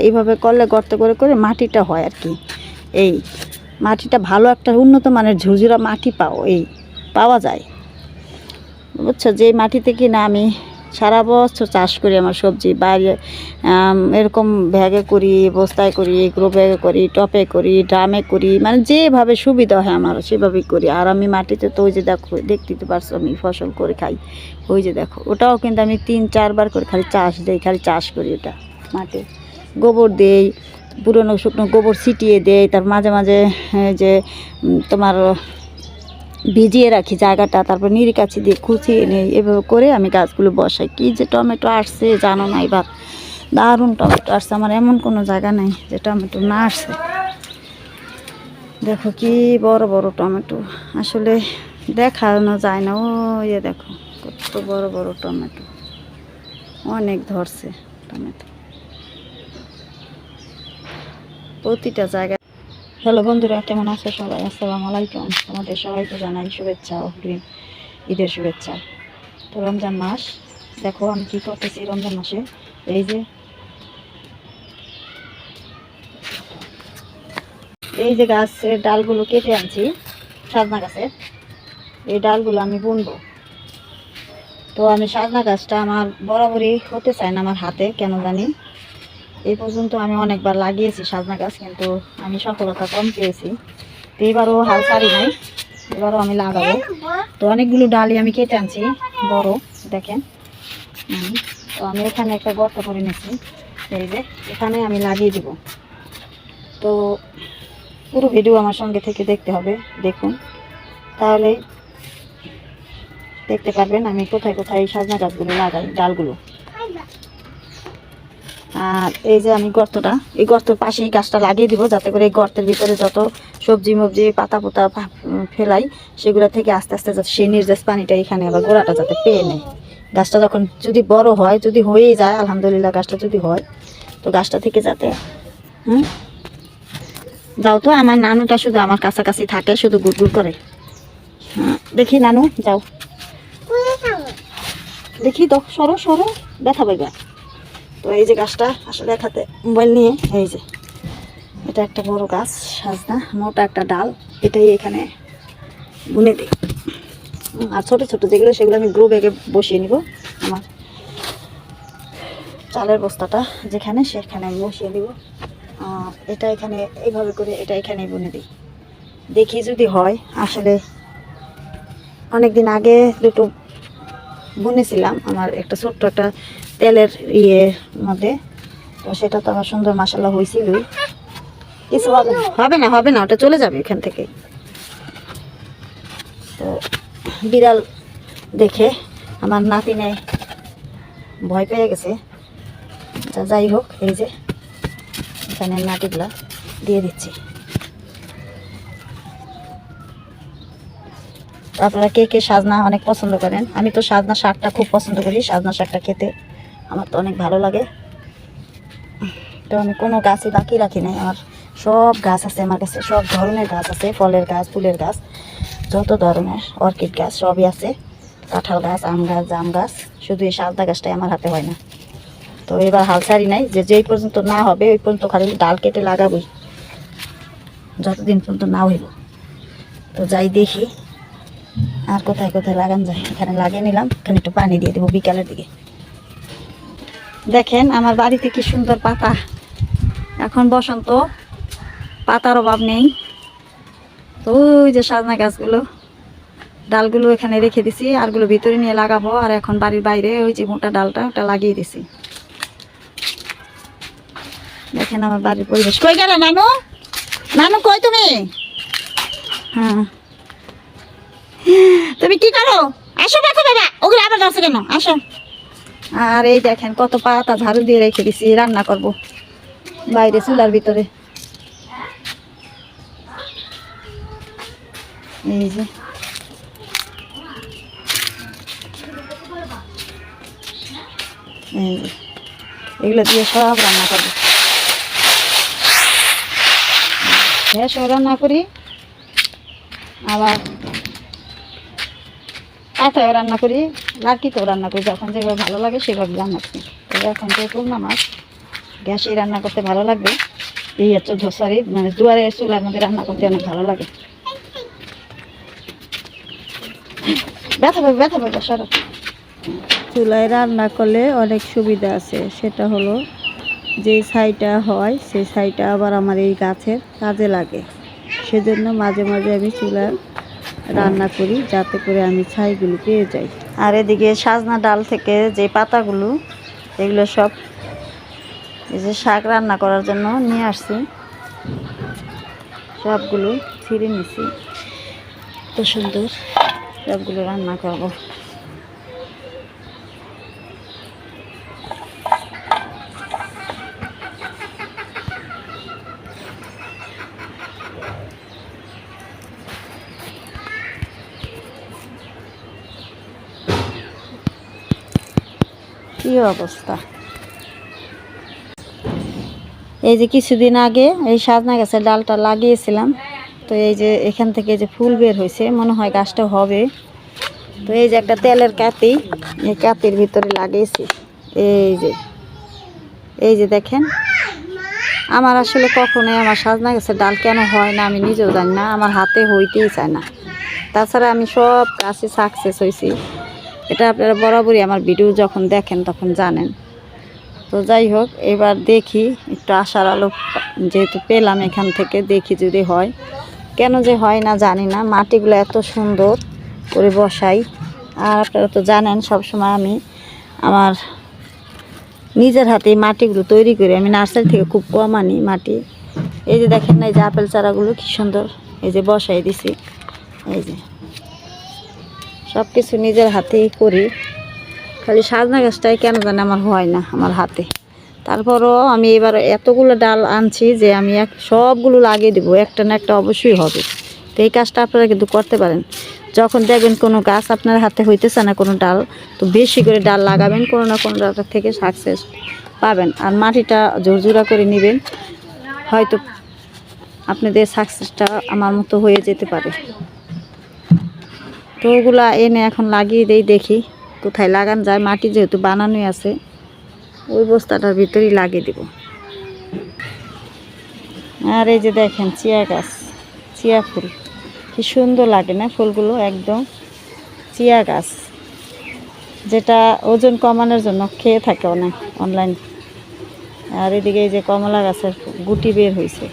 এইভাবে করলে গর্ত করে করে মাটিটা হয় আর কি। এই মাটিটা ভালো একটা উন্নত মানের ঝুরঝুরা মাটি পাওয়া যায়, বুঝছো। যে মাটিতে কিনা আমি সারা বছর চাষ করি, আমার সবজি বাইরে এরকম ব্যাগে করি, বস্তায় করি, গ্রো ব্যাগে করি, টপে করি, ড্রামে করি, মানে যেভাবে সুবিধা হয় আমার সেভাবেই করি। আর আমি মাটিতে তো ওই যে দেখো, দেখতে পারছো আমি ফসল করে খাই, ওই যে দেখো, ওটাও কিন্তু আমি 3-4 বার করে খালি চাষ করি। ওটা মাটি গোবর দেই, পুরনো শুকনো গোবর ছিটিয়ে দেই, তার মাঝে মাঝে যে তোমার ভিজিয়ে রাখি জায়গাটা, তারপর নিরিকাছি দিয়ে খুঁচিয়ে নেই, এভাবে করে আমি গাছগুলো বসাই। কি যে টমেটো আসছে জানো না, এবার দারুণ টমেটো আসছে। আমার এমন কোনো জায়গা নেই যে টমেটো না আসছে। দেখো কি বড় বড় টমেটো, আসলে দেখানো যায় না। ওই দেখো কত বড় বড় টমেটো, অনেক ধরছে টমেটো প্রতিটা জায়গায়। হ্যালো বন্ধুরা, কেমন আছো সবাই? আসসালামু আলাইকুম। আমাদের সবাইকে জানাই শুভেচ্ছা, অগ্রিম ঈদের শুভেচ্ছা। তো রমজান মাস, দেখো আমি কি করতেছি রমজান মাসে। এই যে গাছের ডালগুলো কেটে আনছি, সাজনা গাছের এই ডালগুলো আমি বুনবো। তো আমি সাজনা গাছটা আমার বরাবরই হতে চায় না আমার হাতে, কেন জানি। এই পর্যন্ত আমি অনেকবার লাগিয়েছি সাজনা গাছ, কিন্তু আমি সফলতা কম পেয়েছি। তো এবারও হাল ছাড়ি নাই, এবারও আমি লাগাবো। তো অনেকগুলো ডালি আমি কেটে আনছি বড়, দেখেন। তো আমি এখানে একটা গর্ত করে নিয়েছি, এই যে এখানে আমি লাগিয়ে দিব। তো পুরো ভিডিও আমার সঙ্গে থেকে দেখতে হবে, দেখুন, তাহলে দেখতে পারবেন আমি কোথায় কোথায় সাজনা গাছগুলো লাগাই, ডালগুলো। আর এই যে আমি গর্তটা, এই গর্তের পাশেই গাছটা লাগিয়ে দিব, যাতে করে এই গর্তের ভিতরে যত সবজি মবজি পাতা পোতা ফেলাই, সেগুলো থেকে আস্তে আস্তে যাতে সেই নির্যাস পানিটা এখানে আবার গোড়াটা যাতে পেয়ে নেয়। গাছটা যখন যদি বড় হয়, যদি হয়েই যায় আলহামদুলিল্লাহ, গাছটা যদি হয়, তো গাছটা থেকে যাতে যাও। তো আমার নানুটা শুধু আমার কাছাকাছি থাকে, শুধু গুড় করে। দেখি নানু যাও, দেখি তো, সরো সরো, ব্যথা পাইবা। তো এই যে গাছটা আসলে এক হাতে মোবাইল নিয়ে, এই যে এটা একটা বড় গাছ সাজনা, মোটা একটা ডাল, এটাই এখানে বুনে দিই। আর ছোট ছোট যেগুলো, সেগুলো আমি গ্রো ব্যাগে বসিয়ে নিব। আমার চালের বস্তাটা যেখানে, সেখানে আমি বসিয়ে দিব। আর এটা এখানে এইভাবে করে এটা এখানেই বুনে দিই, দেখি যদি হয়। আসলে অনেকদিন আগে দুটো বুনেছিলাম, আমার একটা ছোট্ট একটা তেলের মধ্যে। তো সেটা তো আমার সুন্দর মাশাআল্লাহ হয়েছিলই। কিছু হবে না, ওটা চলে যাবে এখান থেকে। তো বিড়াল দেখে আমার নাতিনে ভয় পেয়ে গেছে। যাই হোক, এই যে এখানে নাটিগুলা দিয়ে দিচ্ছি। আপনারা কে কে সাজনা অনেক পছন্দ করেন? আমি তো সাজনা শাকটা খুব পছন্দ করি, সাজনা শাকটা খেতে আমার তো অনেক ভালো লাগে। তো আমি কোনো গাছই বাকি রাখি নাই, আমার সব গাছ আছে আমার কাছে, সব ধরনের গাছ আছে, ফলের গাছ, ফুলের গাছ, যত ধরনের অর্কিড গাছ সবই আছে, কাঁঠাল গাছ, আম গাছ, জাম গাছ। শুধু এই সাজনা গাছটাই আমার হাতে হয় না। তো এবার হাল ছাড়ি নাই, যেই পর্যন্ত না হবে ওই পর্যন্ত খালি ডাল কেটে লাগাবই, যতদিন পর্যন্ত না হইব। তো যাই দেখি আর কোথায় কোথায় লাগান যায়। এখানে লাগিয়ে নিলাম, এখানে একটু পানি দিয়ে দেবো বিকালের দিকে। দেখেন আমার বাড়িতে কি সুন্দর পাতা, এখন বসন্ত, পাতার অভাব নেই। তো ওই যে সাজনা গাছগুলো, ডালগুলো এখানে রেখে দিছি, আরগুলো ভিতরে নিয়ে লাগাবো। আর এখন বাড়ির বাইরে ওই যে মোটা ডালটা, ওটা লাগিয়ে দিছি। দেখেন আমার বাড়ির পরিবেশ। কই গেল নানু? নানু কই তুমি? হ্যাঁ, তুমি কি করো? আসো দেখো বাবা, ওগুলো আবার যাচ্ছে কেন? আসো। আর এই দেখেন কত পাতা ঝাড়ু দিয়ে রেখে দিছি, রান্না করব বাইরে চুলার ভিতরে। এই যে এগুলো দিয়ে সব রান্না করবো, সব রান্না করি। আবার পাতায়ও রান্না করি, লাকিতেও রান্না করি, যখন যেভাবে ভালো লাগে সেভাবে রান্না করি। এখন তো পূর্ণা মাছ, গ্যাসে রান্না করতে ভালো লাগবে, এই হচ্ছে ধোসারি মানে দুয়ারে চুলার মধ্যে রান্না করতে অনেক ভালো লাগে। ব্যথা পাবে সরো। চুলায় রান্না করলে অনেক সুবিধা আছে, সেটা হলো যে ছাইটা হয় সেই ছাইটা আবার আমার এই গাছের কাজে লাগে, সেজন্য মাঝে মাঝে আমি চুলার রান্না করি যাতে করে আমি ছাইগুলো পেয়ে যাই। আর এদিকে সাজনা ডাল থেকে যে পাতাগুলো এগুলো সব এই যে শাক রান্না করার জন্য নিয়ে আসছি, সবগুলো ছিঁড়ে নিছি, তো সুন্দর সবগুলো রান্না করব। কি অবস্থা, এই যে কিছুদিন আগে এই সাজনা গাছের ডালটা লাগিয়েছিলাম, তো এই যে এখান থেকে যে ফুল বের হয়েছে, মনে হয় গাছটা হবে। তো এই যে একটা তেলের কাতি, এই কাতির ভিতরে লাগিয়েছি। এই যে দেখেন, আমার আসলে কখনোই আমার সাজনা গাছের ডাল কেন হয় না আমি নিজেও জানি না, আমার হাতে হইতেই চায় না। তাছাড়া আমি সব গাছে সাকসেস হয়েছি, এটা আপনারা বরাবরই আমার ভিডিও যখন দেখেন তখন জানেন। তো যাই হোক, এবার দেখি একটু আশার আলো যেহেতু পেলাম এখান থেকে, দেখি যদি হয়। কেন যে হয় না জানি না, মাটিগুলো এত সুন্দর করে বসাই। আর আপনারা তো জানেন সবসময় আমি আমার নিজের হাতে মাটিগুলো তৈরি করি, আমি নার্সারি থেকে খুব কম আনি মাটি। এই যে দেখেন না, এই যে আপেল চারাগুলো কি সুন্দর এই যে বসাই দিছি, এই যে সব কিছু নিজের হাতেই করি। খালি সাজনা গাছটাই কেন জানি আমার হয় না আমার হাতে। তারপরও আমি এবার এতগুলো ডাল আনছি যে আমি সবগুলো লাগিয়ে দেবো, একটা না একটা অবশ্যই হবে। তো এই কাজটা আপনারা কিন্তু করতে পারেন। যখন দেখবেন কোনো গাছ আপনার হাতে হইতেছে না কোনো ডাল, তো বেশি করে ডাল লাগাবেন, কোনো না কোনো ডালটা থেকে সাকসেস পাবেন। আর মাটিটা ঝুরঝুরা করে নেবেন, হয়তো আপনাদের সাকসেসটা আমার মতো হয়ে যেতে পারে। তো ওগুলা এনে এখন লাগিয়ে দেই, দেখি কোথায় লাগানো যায়। মাটি যেহেতু বানানোই আছে, ওই বস্তাটার ভিতরেই লাগিয়ে দেব। আর এই যে দেখেন চিয়া গাছ, চিয়া ফুল কি সুন্দর লাগে না ফুলগুলো, একদম চিয়া গাছ, যেটা ওজন কমানোর জন্য খেয়ে থাকে অনেক অনলাইন। আর এদিকে এই যে কমলা গাছের গুটি বের হয়েছে,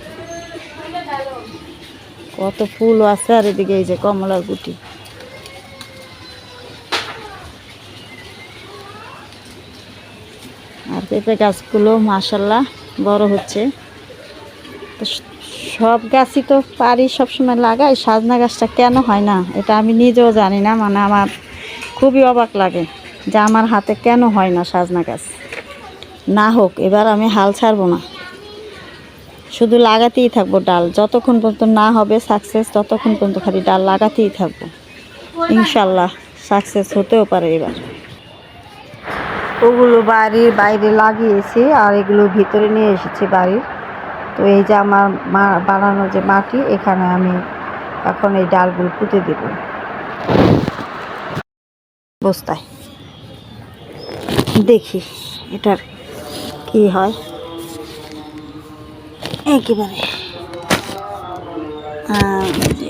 কত ফুলও আছে। আর এদিকে এই যে কমলার গুটি। আর পেঁপে গাছগুলো মাশাল্লাহ বড় হচ্ছে। তো সব গাছই তো পারি সবসময় লাগাই, সাজনা গাছটা কেন হয় না এটা আমি নিজেও জানি না। মানে আমার খুবই অবাক লাগে যে আমার হাতে কেন হয় না সাজনা গাছ। না হোক, এবার আমি হাল ছাড়বো না, শুধু লাগাতেই থাকবো ডাল, যতক্ষণ পর্যন্ত না হবে সাকসেস ততক্ষণ পর্যন্ত খালি ডাল লাগাতেই থাকবো। ইনশাল্লাহ সাকসেস হতেও পারে এবার। ওগুলো বাড়ির বাইরে লাগিয়েছি আর এগুলো ভিতরে নিয়ে এসেছি বাড়ির। তো এই যে আমার বানানো যে মাটি, এখানে আমি এখন এই ডালগুলো পুঁতে দেব বস্তায়। দেখি এটার কি হয়। একেবারে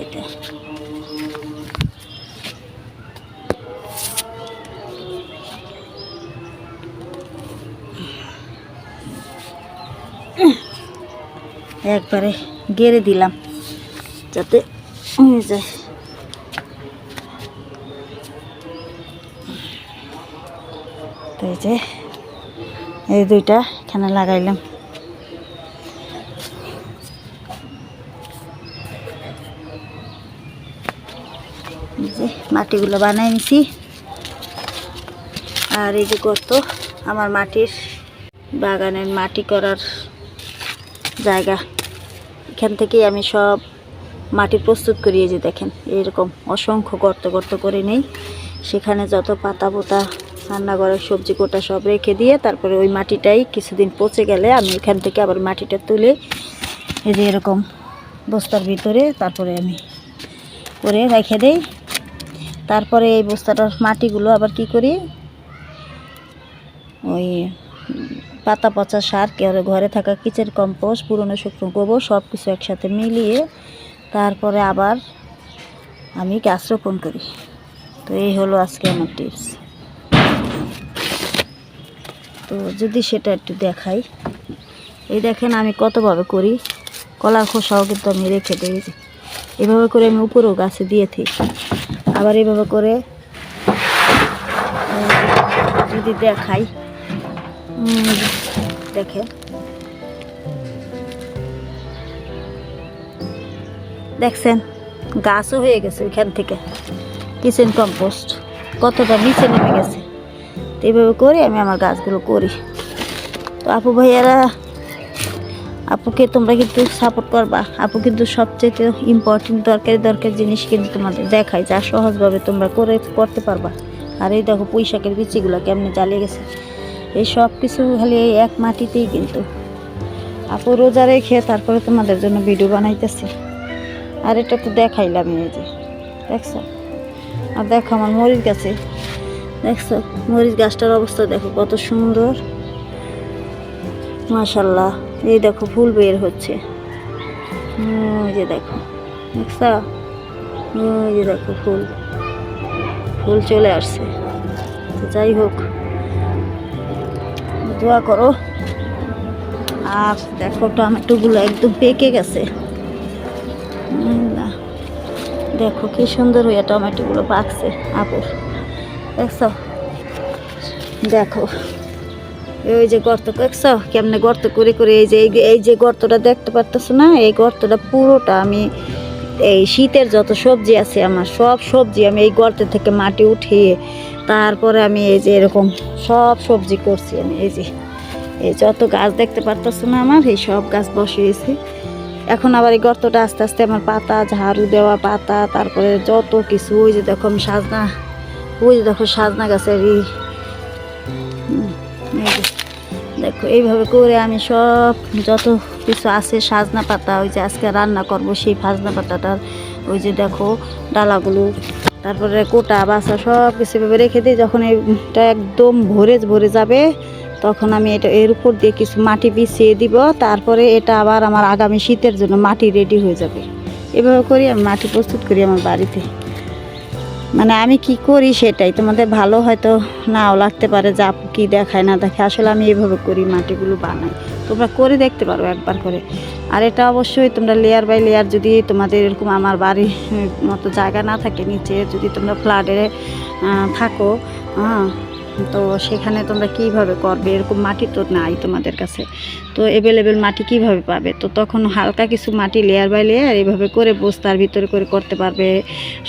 এটা একবারে গেড়ে দিলাম যাতে হয়ে যায়। তো এই যে এই দুইটা এখানে লাগাইলাম। যে মাটিগুলো বানাই নিছি। আর এই যে গর্ত, আমার মাটির বাগানের মাটি করার জায়গা, এখান থেকেই আমি সব মাটি প্রস্তুত করি। এই যে দেখেন এরকম অসংখ্য গর্ত গর্ত করে নেই, সেখানে যত পাতা পোতা রান্নাঘরের সবজি কোটা সব রেখে দিয়ে তারপরে ওই মাটিটাই কিছুদিন পচে গেলে আমি এখান থেকে আবার মাটিটা তুলে এই যে এরকম বস্তার ভিতরে তারপরে আমি করে রেখে দেই। তারপরে এই বস্তাটার মাটিগুলো আবার কি করি, ওই পাতা পচা সার, কেউ ঘরে থাকা কিচেন কম্পোস্ট, পুরনো শুকনো গোবর সব কিছু একসাথে মিলিয়ে তারপরে আবার আমি গাছ রোপণ করি। তো এই হলো আজকে আমার টিপস। তো যদি সেটা একটু দেখাই, এই দেখেন আমি কতভাবে করি। কলার খোসাও কিন্তু আমি রেখে দিই, এভাবে করে আমি উপরেও গাছে দিয়ে থাকি। আবার এভাবে করে যদি দেখাই, দেখেন দেখছেন গাছও হয়ে গেছে এখান থেকে, কিচেন কম্পোস্ট কতটা নিচে নেমে গেছে। তো এইভাবে করে আমি আমার গাছগুলো করি। তো আপু ভাইয়ারা, আপুকে তোমরা কিন্তু সাপোর্ট করবা। আপু কিন্তু সবচেয়ে ইম্পর্টেন্ট দরকারি জিনিস কিন্তু তোমাদের দেখায়, যা সহজভাবে তোমরা করতে পারবা। আর এই দেখো পুঁই শাকের বিচিগুলো কেমনে জ্বালিয়ে গেছে। এই সব কিছু খালি এই এক মাটিতেই কিন্তু আপু রোজা রেখে তারপরে তোমাদের জন্য ভিডিও বানাইতেছি। আর এটা তো দেখাইলাম, এই যে দেখছো। আর দেখো আমার মরিচ গাছে, দেখছো মরিচ গাছটার অবস্থা দেখো কত সুন্দর, মাশাল্লাহ। এই দেখো ফুল বের হচ্ছে, ওই যে দেখো, দেখছো, ওই যে দেখো ফুল চলে আসছে। তো যাই হোক, দোয়া করো। আর দেখো টমেটোগুলো একদম পেকে গেছে, দেখো কি সুন্দর হয়ে টমেটোগুলো পাকছে আপুর, দেখছো। দেখো ওই যে গর্ত, দেখছো কেমনে গর্ত করে করে, এই যে গর্তটা দেখতে পারতেছো না, এই গর্তটা পুরোটা আমি এই শীতের যত সবজি আছে আমার সব সবজি আমি এই গর্ত থেকে মাটি উঠিয়ে তারপরে আমি এই যে এরকম সব সবজি করছি। আমি এই যত গাছ দেখতে পারতেছো না আমার, এই সব গাছ বসিয়েছি। এখন আবার এই গর্তটা আস্তে আস্তে আমার পাতা, ঝাড়ু দেওয়া পাতা, তারপরে যত কিছু, ওই যে দেখো আমি সাজনা, ওই যে দেখো সাজনা গাছের দেখো এইভাবে করে আমি সব যত কিছু আছে সাজনা পাতা, ওই যে আজকে রান্না করব সেই সাজনা পাতাটার ওই যে দেখো ডালাগুলো, তারপরে কোটা বাসা সব কিছু এভাবে রেখে দিই। যখন এটা একদম ভরে যাবে তখন আমি এটা এর উপর দিয়ে কিছু মাটি বিছিয়ে দিব, তারপরে এটা আবার আমার আগামী শীতের জন্য মাটি রেডি হয়ে যাবে। এভাবে করি আমি মাটি প্রস্তুত করি আমার বাড়িতে। মানে আমি কি করি সেটাই তোমাদের ভালো হয়তো নাও লাগতে পারে, যে আপু কী দেখায় না দেখায়, আসলে আমি এভাবে করি, মাটিগুলো বানাই। তোমরা করে দেখতে পারো একবার করে। আর এটা অবশ্যই তোমরা লেয়ার বাই লেয়ার, যদি তোমাদের এরকম আমার বাড়ির মতো জায়গা না থাকে নিচে, যদি তোমরা ফ্ল্যাটে থাকো, তো সেখানে তোমরা কিভাবে করবে, এরকম মাটি তো নাই তোমাদের কাছে, তো অ্যাভেলেবেল মাটি কিভাবে পাবে। তো তখন হালকা কিছু মাটি লেয়ার বাই লেয়ার এইভাবে করে বস্তার ভিতরে করে করতে পারবে,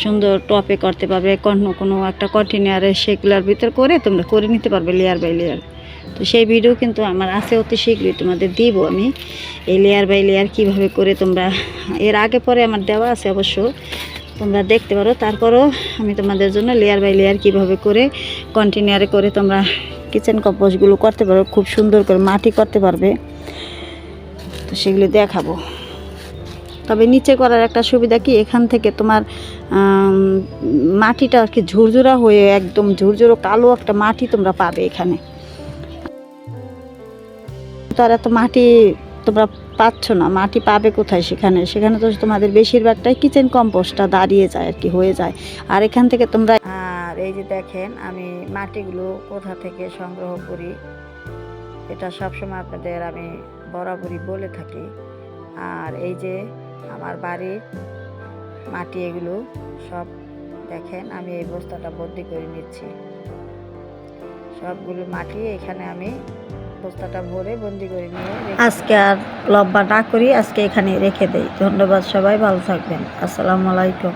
সুন্দর টপে করতে পারবে, কোনো একটা কন্টেনারে সেগুলোর ভিতর করে তোমরা করে নিতে পারবে লেয়ার বাই লেয়ার। তো সেই ভিডিও কিন্তু আমার আছে, অতি শীঘ্রই তোমাদের দিব আমি, এই লেয়ার বাই লেয়ার কীভাবে করে তোমরা, এর আগে পরে আমার দেওয়া আছে অবশ্য, তোমরা দেখতে পারো। তারপরও আমি তোমাদের জন্য লেয়ার বাই লেয়ার কীভাবে করে কন্টেনারে করে তোমরা কিচেন কম্পোস্টগুলো করতে পারো, খুব সুন্দর করে মাটি করতে পারবে, তো সেগুলো দেখাবো। তবে নিচে করার একটা সুবিধা কি, এখান থেকে তোমার মাটিটা আর কি ঝুরঝুরা হয়ে একদম ঝুরঝুরো কালো একটা মাটি তোমরা পাবে এখানে। তার এত মাটি তোমরা পাচ্ছ না, মাটি পাবে কোথায় সেখানে তো তোমাদের বেশিরভাগটাই কিচেন কম্পোস্টটা দাঁড়িয়ে যায় আর কি, হয়ে যায়। আর এখান থেকে তোমরা, আর এই যে দেখেন আমি মাটিগুলো কোথা থেকে সংগ্রহ করি, এটা সবসময় আপনাদের আমি বরাবরই বলে থাকি। আর এই যে আমার বাড়ির মাটি, এগুলো সব দেখেন আমি এই বস্তাটা বন্দি করে নিচ্ছি, সবগুলো মাটি এখানে আমি বস্তাটা ভরে বন্দি করে নিয়ে আজকে আর লম্বা না করি, আজকে এখানে রেখে দেই। ধন্যবাদ, সবাই ভালো থাকবেন। আসসালামু আলাইকুম।